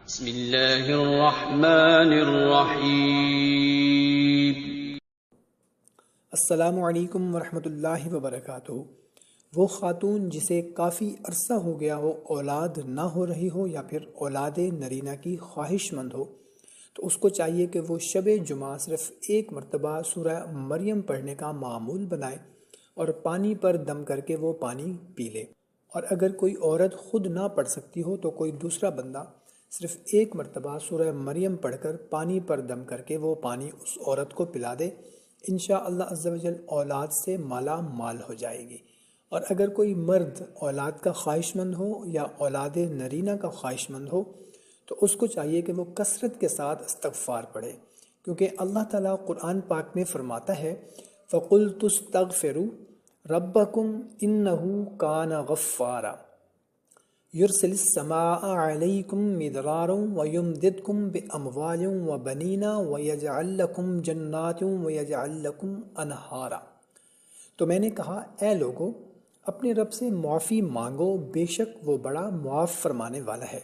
بسم اللہ الرحمن الرحیم۔ السلام علیکم ورحمۃ اللہ وبرکاتہ۔ وہ خاتون جسے کافی عرصہ ہو گیا ہو اولاد نہ ہو رہی ہو یا پھر اولاد نرینہ کی خواہش مند ہو، تو اس کو چاہیے کہ وہ شب جمعہ صرف ایک مرتبہ سورہ مریم پڑھنے کا معمول بنائے اور پانی پر دم کر کے وہ پانی پی لے۔ اور اگر کوئی عورت خود نہ پڑھ سکتی ہو تو کوئی دوسرا بندہ صرف ایک مرتبہ سورہ مریم پڑھ کر پانی پر دم کر کے وہ پانی اس عورت کو پلا دے، انشاءاللہ عز و جل اولاد سے مالا مال ہو جائے گی۔ اور اگر کوئی مرد اولاد کا خواہش مند ہو یا اولاد نرینہ کا خواہش مند ہو تو اس کو چاہیے کہ وہ کثرت کے ساتھ استغفار پڑھے، کیونکہ اللہ تعالیٰ قرآن پاک میں فرماتا ہے فَقُلْتُ اسْتَغْفِرُوا رَبَّكُمْ إِنَّهُ كَانَ غَفَّارًا يُرْسِلِ السَّمَاءَ عَلَيْكُمْ مِدْرَارًا وَيُمْدِدْكُمْ بِأَمْوَالٍ وَبَنِينَ وَيَجْعَلْ لَكُمْ جَنَّاتٍ وَيَجْعَلْ لَكُمْ أَنْهَارًا۔ تو میں نے کہا اے لوگو، اپنے رب سے معافی مانگو، بے شک وہ بڑا معاف فرمانے والا ہے۔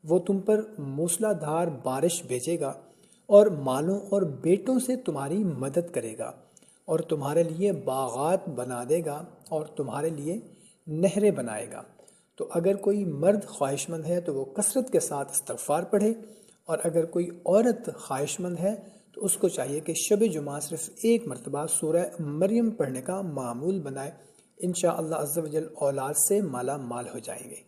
وہ تم پر موسلا دھار بارش بھیجے گا اور مالوں اور بیٹوں سے تمہاری مدد کرے گا، اور تمہارے لیے باغات بنا دے گا اور تمہارے لیے نہریں بنائے گا۔ تو اگر کوئی مرد خواہش مند ہے تو وہ کثرت کے ساتھ استغفار پڑھے، اور اگر کوئی عورت خواہش مند ہے تو اس کو چاہیے کہ شب جمعہ صرف ایک مرتبہ سورہ مریم پڑھنے کا معمول بنائے، انشاءاللہ عز و جل اولاد سے مالا مال ہو جائیں گے۔